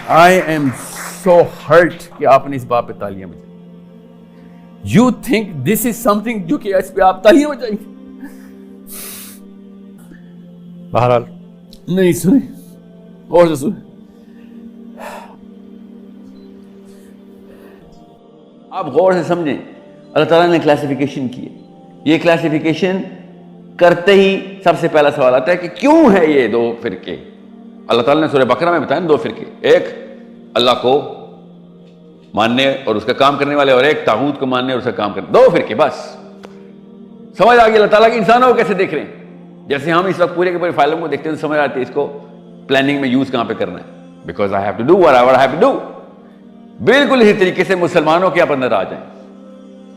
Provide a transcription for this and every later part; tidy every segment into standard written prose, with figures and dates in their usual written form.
I am so hurt کہ آپ نے اس بات پہ تالیاں بجائی. You think this is something جو کہ اس پہ آپ تالیاں بجائیں گے؟ بہرحال نہیں سنیں اور سے سنیں. آپ غور سے سمجھیں, اللہ تعالیٰ نے کلاسیفیکیشن کی ہے. یہ کلاسیفیکیشن کرتے ہی سب سے پہلا سوال آتا ہے کہ کیوں ہے یہ دو فرقے. اللہ تعالیٰ نے سورہ بقرہ میں بتایا دو فرقے, ایک اللہ کو ماننے اور اس کا کام کرنے والے, اور ایک طاغوت کو ماننے اور اس کا کام کرنے. دو فرقے بس. سمجھ آ گئی اللہ تعالیٰ کی انسانوں کو کیسے دیکھ رہے ہیں. جیسے ہم اس وقت پورے کے پورے فائلوں کو دیکھتے ہیں تو سمجھ آتی ہے اس کو پلاننگ میں یوز کہاں پہ کرنا ہے. Because I have to do whatever I have to do. بالکل اسی طریقے سے مسلمانوں کے آپ اندر آ جائیں.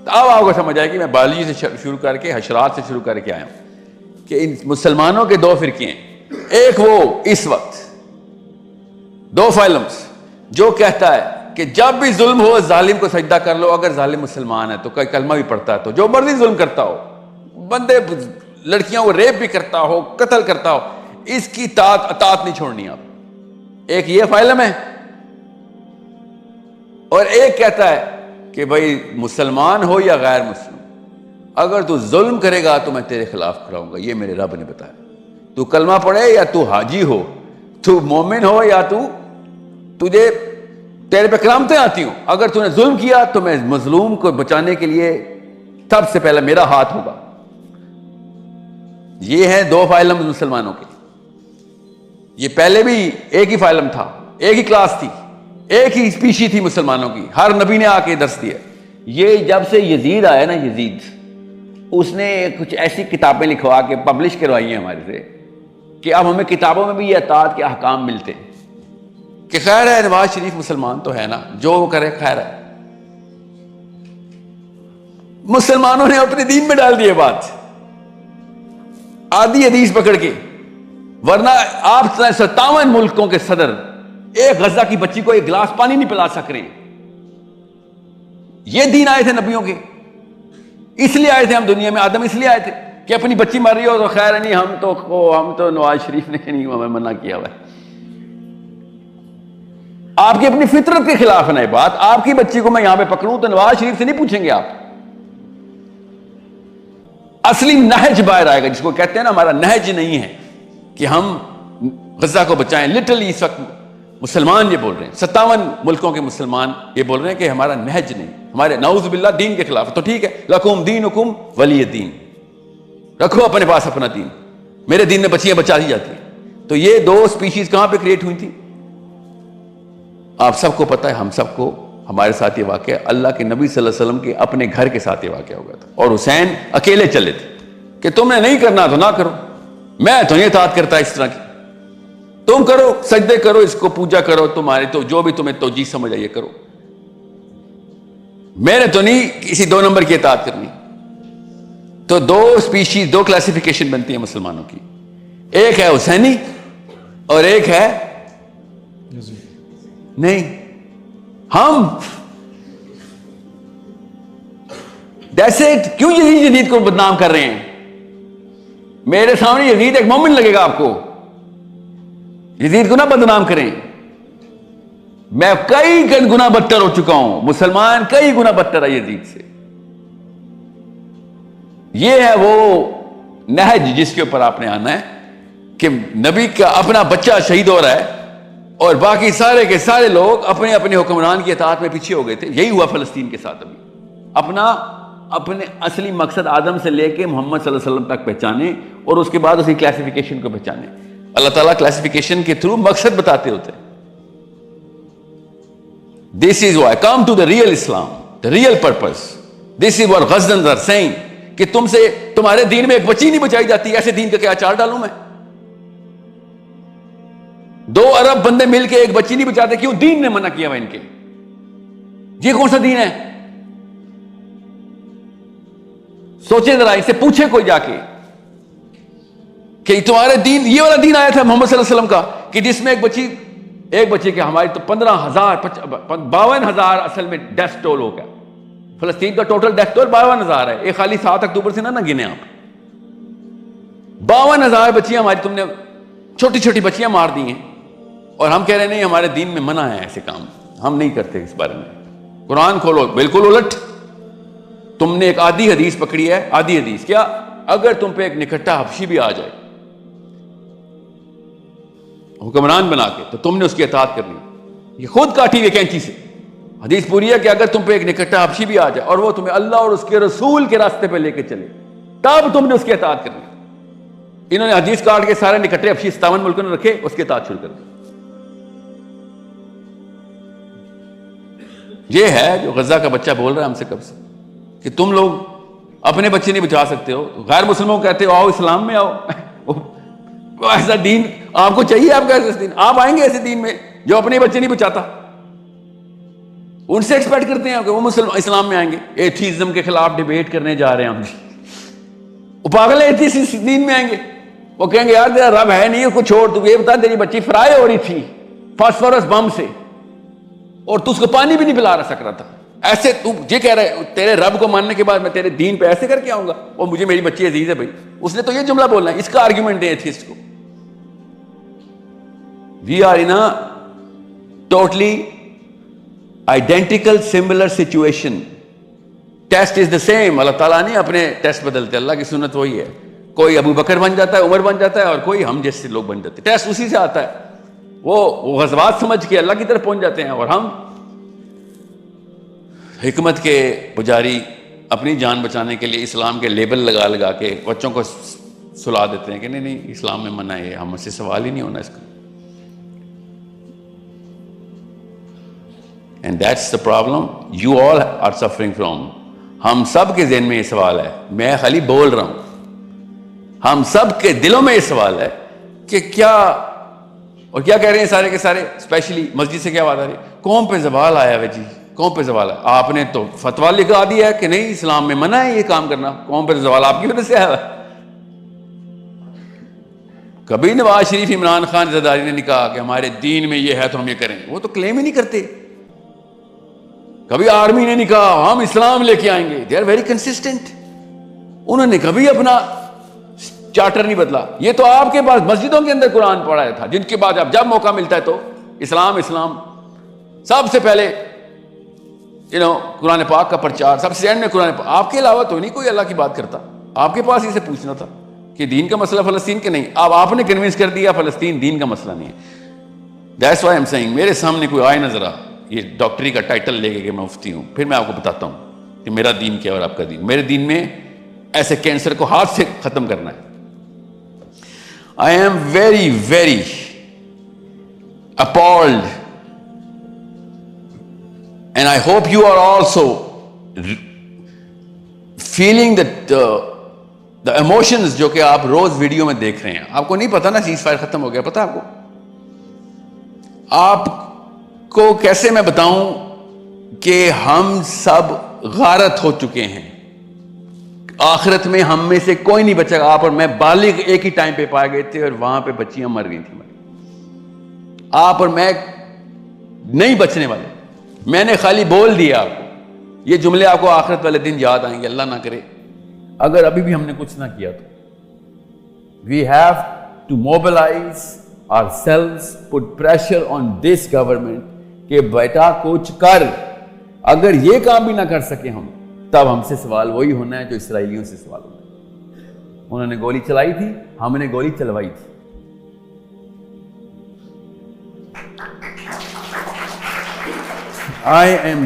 اب آپ کو سمجھ آئے گی میں بایولوجی سے شروع کر کے حشرات سے شروع کر کے آیا ہوں کہ ان مسلمانوں کے دو فرقے ہیں. ایک وہ اس وقت دو فائلمز جو کہتا ہے کہ جب بھی ظلم ہو ظالم کو سجدہ کر لو, اگر ظالم مسلمان ہے تو کوئی کلمہ بھی پڑھتا ہے تو جو مرضی ظلم کرتا ہو, بندے لڑکیوں کو ریپ بھی کرتا ہو, قتل کرتا ہو, اس کی اطاعت نہیں چھوڑنی آپ. ایک یہ فائلم ہے. اور ایک کہتا ہے کہ بھائی مسلمان ہو یا غیر مسلم, اگر تو ظلم کرے گا تو میں تیرے خلاف کھڑا ہوں گا. یہ میرے رب نے بتایا. تو کلمہ پڑھے یا تو حاجی ہو, تو مومن ہو یا تجھے تیرے پہ کرامتیں آتی ہوں, اگر تو نے ظلم کیا تو میں مظلوم کو بچانے کے لیے سب سے پہلے میرا ہاتھ ہوگا. یہ ہیں دو فائلم مسلمانوں کے. یہ پہلے بھی ایک ہی فائلم تھا, ایک ہی کلاس تھی, ایک ہی اسپیشی تھی مسلمانوں کی. ہر نبی نے آ کے درس دیا. یہ جب سے یزید آیا نا, یزید اس نے کچھ ایسی کتابیں لکھوا کے پبلش کروائی ہیں ہمارے سے کہ اب ہمیں کتابوں میں بھی یہ اطاعت کے احکام ملتے ہیں کہ خیر ہے نواز شریف مسلمان تو ہے نا, جو وہ کرے خیر ہے. مسلمانوں نے اپنے دین میں ڈال دی بات آدھی حدیث پکڑ کے. ورنہ آپ 57 ملکوں کے صدر ایک غزہ کی بچی کو ایک گلاس پانی نہیں پلا سک رہے. یہ دین آئے تھے نبیوں کے, اس لیے آئے تھے ہم دنیا میں. آدم اس لیے آئے تھے کہ اپنی بچی مر رہی ہو تو خیر نہیں, ہم تو نواز شریف نے نہیں ہمیں منع کیا ہوا ہے. آپ کی اپنی فطرت کے خلاف ہے نا یہ بات. آپ کی بچی کو میں یہاں پہ پکڑوں تو نواز شریف سے نہیں پوچھیں گے آپ. اصلی نہج باہر آئے گا, جس کو کہتے ہیں نا ہمارا نہج نہیں ہے کہ ہم غزہ کو بچائیں. لٹرلی اس وقت مسلمان یہ بول رہے ہیں, 57 ملکوں کے مسلمان یہ بول رہے ہیں کہ ہمارا نہج نہیں, ہمارے نعوذ باللہ دین کے خلاف. تو ٹھیک ہے, لکم دینکم ولی دین, رکھو اپنے پاس اپنا دین. میرے دین میں بچیاں بچا دی جاتی ہیں. تو یہ دو سپیشیز کہاں پہ کریٹ ہوئی تھی آپ سب کو پتہ ہے. ہم سب کو, ہمارے ساتھ یہ واقعہ اللہ کے نبی صلی اللہ علیہ وسلم کے اپنے گھر کے ساتھ یہ واقعہ ہو گیا تھا. اور حسین اکیلے چلے تھے کہ تم نے نہیں کرنا تو نہ کرو, میں تو نہیں اطاعت کرتا اس طرح کی. تم کرو, سجدے کرو, اس کو پوجا کرو, تمہارے تو جو بھی تمہیں توجیہ سمجھ آئیے کرو, میں نے تو نہیں کسی 2 نمبر کی اطاعت کرنی. تو دو سپیشیز, دو کلاسیفیکیشن بنتی ہیں مسلمانوں کی. ایک ہے حسینی اور ایک ہے نہیں. ہم جیسے کیوں یزید کو بدنام کر رہے ہیں. میرے سامنے یزید ایک مومن لگے گا آپ کو, یزید کو نہ بدنام کریں. میں کئی گنا بدتر ہو چکا ہوں, مسلمان کئی گنا بدتر ہے یزید سے. یہ ہے وہ نہج جس کے اوپر آپ نے آنا ہے کہ نبی کا اپنا بچہ شہید ہو رہا ہے اور باقی سارے کے سارے لوگ اپنے اپنے حکمران کی اطاعت میں پیچھے ہو گئے تھے. یہی ہوا فلسطین کے ساتھ. ابھی اپنے اصلی مقصد آدم سے لے کے محمد صلی اللہ علیہ وسلم تک پہچانے اور اس کے بعد اسی کلاسیفیکیشن کو پہچانے. اللہ تعالیٰ کلاسیفیکیشن کے تھرو مقصد بتاتے ہوتے ہیں. This is why come to the real Islam, the real purpose. This is what Ghaznans are saying کہ تم سے تمہارے دین میں ایک بچی نہیں بچائی جاتی. ایسے دین کا کیا اچار ڈالوں میں؟ 2 ارب بندے مل کے ایک بچی نہیں بچاتے. کیوں؟ دین نے منع کیا ہوا ان کے. یہ کون سا دین ہے؟ سوچے ذرا, اس سے پوچھے کوئی جا کے کہ تمہارے دین, یہ والا دین آیا تھا محمد صلی اللہ علیہ وسلم کا کہ جس میں ایک بچے کے ہماری تو 15,000 52,000 اصل میں ڈیتھ ٹول ہو گیا. فلسطین کا ٹوٹل ڈیتھ ٹول 52,000 ہے. ایک خالی 7 اکتوبر سے نہ گنے آپ. 52,000 بچیاں ہماری تم نے چھوٹی چھوٹی بچیاں مار دی ہیں اور ہم کہہ رہے نہیں ہمارے دین میں منع ہے ایسے کام, ہم نہیں کرتے اس بارے میں. قرآن کھولو, بالکل الٹ. تم نے ایک آدھی حدیث پکڑی ہے, آدھی حدیث کیا, اگر تم پہ ایک نکٹا حبشی بھی آ جائے حکمران بنا کے تو تم نے اس کی اطاعت کرنی. یہ خود کاٹی ہوئی کینچی سے حدیث پوری ہے کہ اگر تم پہ ایک نکٹا حبشی بھی آ جائے اور وہ تمہیں اللہ اور اس کے رسول کے راستے پہ لے کے چلے تب تم نے اس کی اطاعت کرنی. انہوں نے حدیث کاٹ کے سارے نکٹے حبشی 57 ملکوں نے رکھے, اس کی اطاعت شروع کر دی. یہ ہے جو غزہ کا بچہ بول رہا ہے ہم سے کب سے کہ تم لوگ اپنے بچے نہیں بچا سکتے ہو, غیر مسلموں کو کہتے ہو آؤ اسلام میں آؤ. ایسا دین آپ کو چاہیے, آپ کا ایسا دین, آپ آئیں گے ایسے دین میں جو اپنے بچے نہیں بچاتا. ان سے ایکسپیکٹ کرتے ہیں کہ وہ اسلام میں آئیں گے. ایتھیزم کے خلاف ڈیبیٹ کرنے جا رہے ہیں ہم, وہ پاگل ہے اس دین میں آئیں گے. وہ کہیں گے یار تیرا رب ہے نہیں, اس کو چھوڑ, تو یہ بتا تیری بچی فرائی ہو رہی تھی فاسفورس بم سے اور تو اس کو پانی بھی نہیں پلا سک رہا تھا. ایسے تو یہ کہہ رہا ہے تیرے رب کو ماننے کے بعد میں تیرے دین پہ ایسے کر کے آؤں گا, اور مجھے میری بچی عزیز ہے. بھائی اس نے تو یہ جملہ بولنا ہے, اس کا آرگیومنٹ ہے ایتھیسٹ کو. We are in a totally identical similar situation. Test is the same. اللہ تعالیٰ نہیں اپنے ٹیسٹ بدلتے, اللہ کی سنت وہی ہے. کوئی ابو بکر بن جاتا ہے, عمر بن جاتا ہے, اور کوئی ہم جیسے لوگ بن جاتے ہیں. ٹیسٹ اسی سے آتا ہے. وہ غزوات سمجھ کے اللہ کی طرف پہنچ جاتے ہیں, اور ہم حکمت کے پجاری اپنی جان بچانے کے لیے اسلام کے لیبل لگا لگا کے بچوں کو سلا دیتے ہیں کہ نہیں نہیں اسلام میں منع ہے, ہم سے سوال ہی نہیں ہونا اس کا. And that's the problem you all are suffering from. ہم سب کے ذہن میں یہ سوال ہے, میں خالی بول رہا ہوں, ہم سب کے دلوں میں یہ سوال ہے کہ کیا, اور کیا کہہ رہے ہیں سارے کے سارے, اسپیشلی مسجد سے کیا بات آ رہی ہے, قوم پہ زوال آیا ہے جی, قوم پہ زوال ہے. آپ نے تو فتویٰ لکھا دیا ہے کہ نہیں اسلام میں منع ہے یہ کام کرنا, قوم پہ زوال آپ کی وجہ سے آیا ہے. کبھی نواز شریف عمران خان زرداری نے نہیں کہا کہ ہمارے دین میں یہ ہے تو ہم یہ کریں, وہ تو کلیم ہی نہیں کرتے. کبھی آرمی نے نہیں کہا ہم اسلام لے کے آئیں گے, دے آر ویری کنسسٹنٹ. انہوں نے کبھی اپنا چارٹر نہیں بدلا. یہ تو آپ کے پاس مسجدوں کے اندر قرآن پڑھایا تھا, جن کے بعد جب موقع ملتا ہے تو اسلام اسلام سب سے پہلے قرآن پاک کا پرچار, سب سے اینڈ میں قرآن پاک. آپ کے علاوہ تو نہیں کوئی اللہ کی بات کرتا. آپ کے پاس ہی سے پوچھنا تھا کہ دین کا مسئلہ فلسطین کے نہیں. اب آپ نے کنوینس کر دیا فلسطین دین کا مسئلہ نہیں ہے. دیٹس وائی ایم سیئنگ, میرے سامنے کوئی آئے نہ ذرا یہ ڈاکٹری کا ٹائٹل لے کے کہ میں مفتی ہوں, پھر میں آپ کو بتاتا ہوں کہ میرا دین کیا اور آپ کا دین. میرے دین میں ایسے کینسر کو ہاتھ سے ختم کرنا ہے. I am very, very appalled, and I hope you are also feeling that the emotions جو کہ آپ روز ویڈیو میں دیکھ رہے ہیں. آپ کو نہیں پتا نا سیز فائر ختم ہو گیا, پتا آپ کو؟ آپ کو کیسے میں بتاؤں کہ ہم سب غارت ہو چکے ہیں. آخرت میں ہم میں سے کوئی نہیں بچے گا. آپ اور میں بالغ ایک ہی ٹائم پہ پائے گئے تھے اور وہاں پہ بچیاں مر گئی تھیں. آپ اور میں نہیں بچنے والے. میں نے خالی بول دیا آپ کو, یہ جملے آپ کو آخرت والے دن یاد آئیں گے, اللہ نہ کرے اگر ابھی بھی ہم نے کچھ نہ کیا تو. We have to mobilise our selves, put pressure on this government کہ بیٹا کچھ کر. اگر یہ کام بھی نہ کر سکے ہم, تب ہم سے سوال وہی ہونا ہے جو اسرائیلیوں سے سوال ہونا ہے. انہوں نے گولی چلائی تھی, ہم نے گولی چلوائی تھی. I am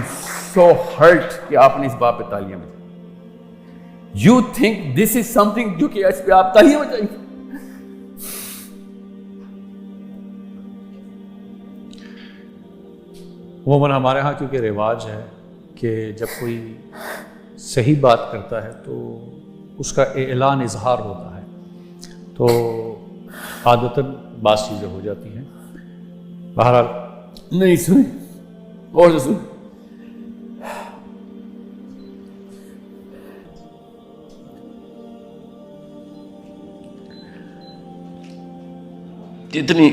so hurt کہ آپ نے اس بات پہ تالیاں بجائی. You think this is something جو کہ اس پہ آپ تالیاں بجائیں گے؟ عموماً ہمارے ہاں کیونکہ رواج ہے کہ جب کوئی صحیح بات کرتا ہے تو اس کا اعلان اظہار ہوتا ہے, تو عادتاً بعض چیزیں ہو جاتی ہیں. بہرحال نہیں سنیں اور سنیں. جتنی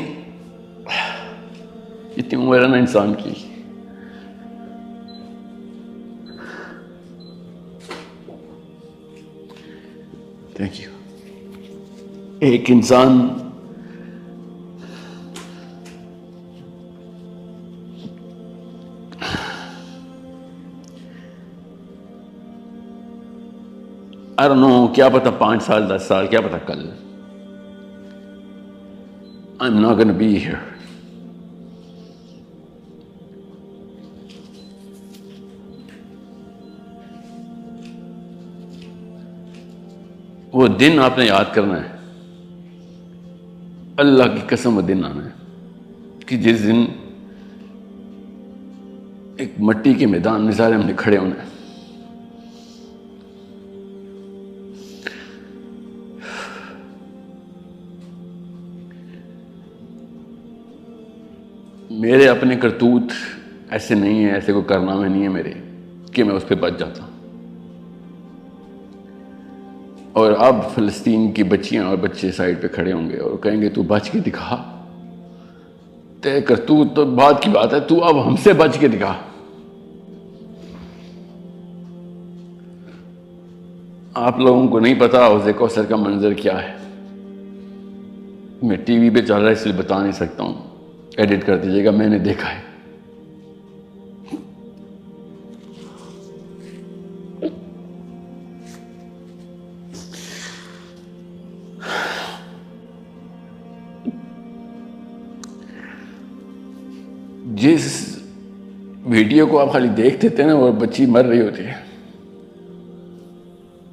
عمر ہے نا انسان کی, تھینک یو, ایک انسان I don't know, کیا پتا 5 سال 10 سال، کیا پتا کل. I'm not going to be here. وہ دن آپ نے یاد کرنا ہے، اللہ کی قسم وہ دن آنا ہے کہ جس دن ایک مٹی کے میدان میں سارے ہم نے کھڑے ہونا ہے. میرے اپنے کرتوت ایسے نہیں ہیں، ایسے کوئی کارنامے نہیں ہیں میرے کہ میں اس پہ بچ جاتا ہوں. اور اب فلسطین کی بچیاں اور بچے سائڈ پہ کھڑے ہوں گے اور کہیں گے تو بچ کے دکھا، تے کرتوت تو بعد کی بات ہے، تو اب ہم سے بچ کے دکھا. آپ لوگوں کو نہیں پتا حوض کوثر کا منظر کیا ہے. میں ٹی وی پہ چل رہا ہے اس لیے بتا نہیں سکتا ہوں، ایڈٹ کر دیجیے گا، میں نے دیکھا ہے. جس ویڈیو کو آپ خالی دیکھتے تھے نا، وہ بچی مر رہی ہوتی ہے،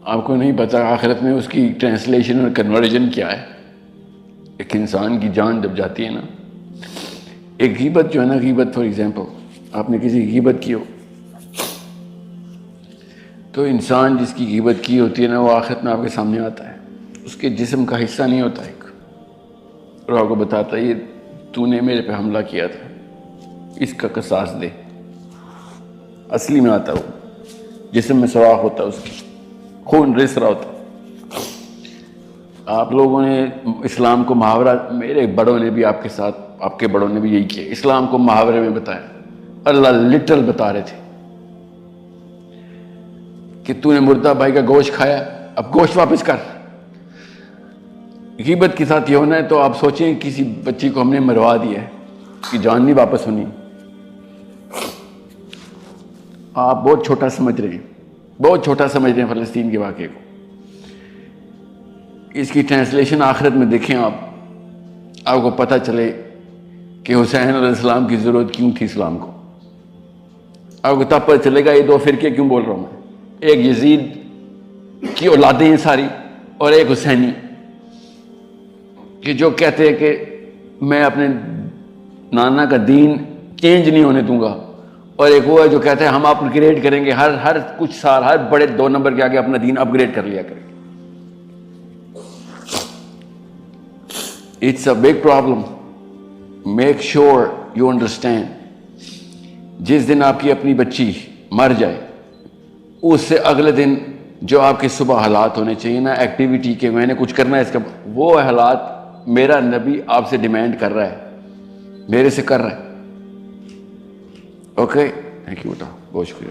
آپ کو نہیں پتا آخرت میں اس کی ٹرانسلیشن اور کنورژن کیا ہے. ایک انسان کی جان جب جاتی ہے نا، ایک غیبت جو ہے نا، غیبت فار ایگزامپل آپ نے کسی کی غیبت کی ہو تو انسان جس کی غیبت کی ہوتی ہے نا، وہ آخرت میں آپ کے سامنے آتا ہے، اس کے جسم کا حصہ نہیں ہوتا ایک، اور آپ کو بتاتا ہے یہ تو نے میرے پہ حملہ کیا تھا، اس کا قصاص دے. اصلی میں آتا وہ جسم میں سوراخ ہوتا ہے، اس کی خون رس رہا ہوتا. آپ لوگوں نے اسلام کو محاورہ، میرے بڑوں نے بھی آپ کے ساتھ، آپ کے بڑوں نے بھی یہی کیا، اسلام کو محاورے میں بتایا. اللہ لٹرل بتا رہے تھے کہ تو نے مردہ بھائی کا گوشت کھایا، اب گوشت واپس کر. غیبت کے ساتھ یہ ہونا ہے تو آپ سوچیں کسی بچی کو ہم نے مروا دیا ہے، اس کی جان نہیں واپس ہونی. آپ بہت چھوٹا سمجھ رہے ہیں، بہت چھوٹا سمجھ رہے ہیں فلسطین کے واقعے کو. اس کی ٹرانسلیشن آخرت میں دیکھیں آپ کو پتہ چلے کہ حسین علیہ السلام کی ضرورت کیوں تھی اسلام کو. آپ کو تب پتہ چلے گا یہ دو فرقے کیوں بول رہا ہوں میں. ایک یزید کی اولادیں ہیں ساری، اور ایک حسینی کہ جو کہتے ہیں کہ میں اپنے نانا کا دین چینج نہیں ہونے دوں گا، اور ایک وہ ہے جو کہتے ہیں ہم اپ گریڈ کریں گے، ہر کچھ سال ہر بڑے 2 نمبر کے آگے اپنا دین اپ گریڈ کر لیا کریں گے. It's a big problem. Make sure you understand. جس دن آپ کی اپنی بچی مر جائے، اس سے اگلے دن جو آپ کے صبح حالات ہونے چاہیے نا ایکٹیویٹی کے، میں نے کچھ کرنا ہے اس کا، وہ حالات میرا نبی آپ سے ڈیمانڈ کر رہا ہے، میرے سے کر رہا ہے. اوکے، تھینک یو بیٹا، بہت شکریہ.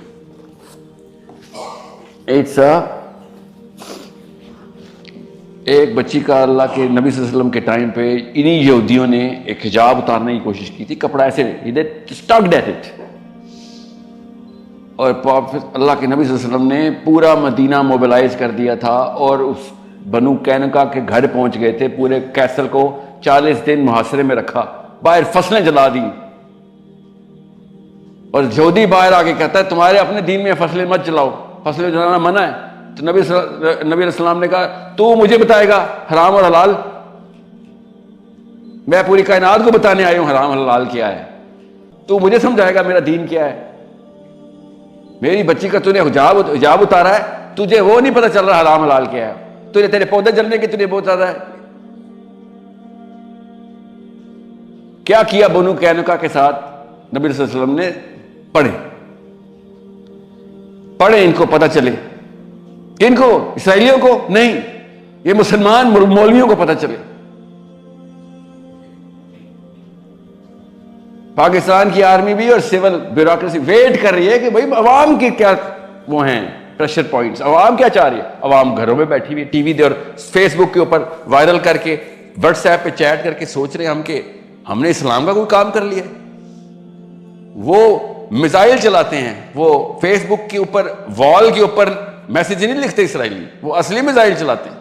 ایک بچی کا اللہ کے نبی صلی اللہ علیہ وسلم کے ٹائم پہ انہی یہودیوں نے ایک حجاب اتارنے کی کوشش کی تھی، کپڑا ایسے اسٹکڈ ایٹ اٹ، اور اللہ کے نبی صلی اللہ علیہ وسلم نے پورا مدینہ موبلائز کر دیا تھا، اور اس بنو قینقاع کے گھر پہنچ گئے تھے. پورے کیسل کو 40 دن محاصرے میں رکھا، باہر فصلیں جلا دی، اور یہودی باہر آ کے کہتا ہے تمہارے اپنے دین میں فصلیں مت جلاؤ، فصلیں جلانا منع ہے. تو نبی علیہ السلام نے کہا تو مجھے بتائے گا حرام اور حلال؟ میں پوری کائنات کو بتانے آئی ہوں حرام حلال کیا ہے، تو مجھے سمجھائے گا میرا دین کیا ہے؟ میری بچی کا تو نے حجاب اتارا ہے، تجھے وہ نہیں پتا چل رہا حرام حلال کیا ہے، تجھے تیرے پودے جلنے کی تجھے بہت زیادہ ہے. کیا کیا بنو قینقاع کے ساتھ نبی صلی اللہ علیہ وسلم نے؟ پڑھے ان کو پتہ چلے. کن کو؟ اسرائیلیوں کو نہیں، یہ مسلمان مولویوں کو پتہ چلے. پاکستان کی آرمی بھی اور سول بیوروکریسی ویٹ کر رہی ہے کہ بھائی عوام کے کیا وہ ہیں پریشر پوائنٹس، عوام کیا چاہ رہی ہے. عوام گھروں میں بیٹھی ہوئی ٹی وی دے اور فیس بک کے اوپر وائرل کر کے، واٹس ایپ پہ چیٹ کر کے سوچ رہے ہیں ہم نے اسلام کا کوئی کام کر لیا. وہ میزائل چلاتے ہیں، وہ فیس بک کے اوپر وال کے اوپر میسج نہیں لکھتے اسرائیلی, وہ اصلی میزائل چلاتے ہیں.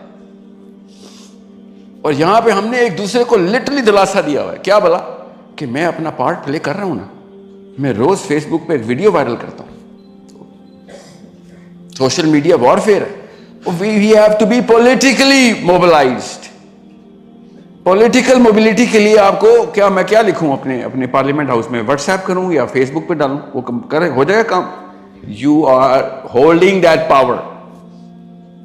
اور یہاں پہ ہم نے ایک دوسرے کو لٹرلی دلاسا دیا ہوا ہے. کیا بلا کہ میں اپنا پارٹ پلے کر رہا ہوں نا, میں روز فیس بک پہ ایک ویڈیو وائرل کرتا ہوں. سوشل میڈیا وارفیئر ہے. We have to be politically mobilized. Political mobility کے لیے آپ کو کیا, میں کیا لکھوں اپنے پارلیمنٹ ہاؤس میں, واٹس ایپ کروں یا فیس بک پہ ڈالوں, وہ کرے ہو جائے گا کام. You are holding that power.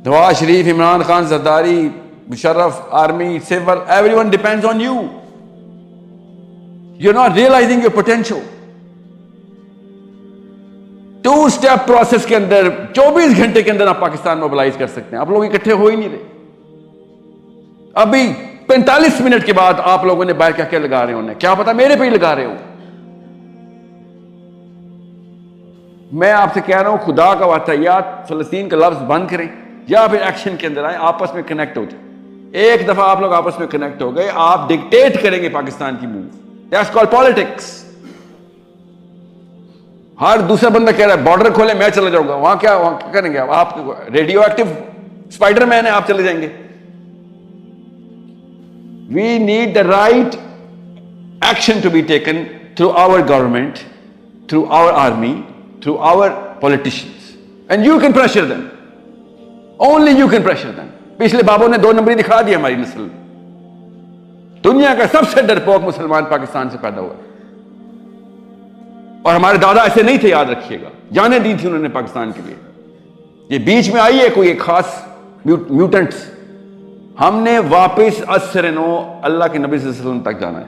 Nawaz Sharif, Imran Khan, Zardari, Musharraf, army, civil, everyone depends on you. You are not realising your potential. 2 step process کے اندر 24 گھنٹے کے اندر آپ پاکستان موبلائز کر سکتے ہیں. آپ لوگ اکٹھے ہو ہی نہیں رہے. ابھی 45 منٹ کے بعد آپ لوگوں نے باہر کیا کیا لگا رہے ہونے, کیا پتا میرے پہ ہی لگا رہے ہو. میں آپ سے کہہ رہا ہوں, خدا کا واسطہ یا فلسطین کا لفظ بند کریں یا پھر ایکشن کے اندر آئیں, آپس میں کنیکٹ ہو جائیں. ایک دفعہ آپ لوگ آپس میں کنیکٹ ہو گئے, آپ ڈکٹیٹ کریں گے پاکستان کی موو. That's called politics. ہر دوسرا بندہ کہہ رہا ہے بارڈر کھولے, میں چلا جاؤں گا. وہاں کیا کریں گے آپ؟ ریڈیو ایکٹیو اسپائڈر مین ہے, آپ چلے جائیں گے. We need the right action to be taken through our government, through our army, through our politicians. And you can pressure them. Only you can pressure them. پچھلے بابوں نے 2 نمبری دکھا دیا ہماری نسل. دنیا کا سب سے ڈرپوک مسلمان پاکستان سے پیدا ہوا. اور ہمارے دادا ایسے نہیں تھے, یاد رکھیے گا. جانیں دی تھی انہوں نے پاکستان کے لیے. یہ بیچ میں آئی ہے کوئی ایک خاص میوٹنٹس. ہم نے واپس اثر نو اللہ کے نبی صلی اللہ علیہ وسلم تک جانا ہے.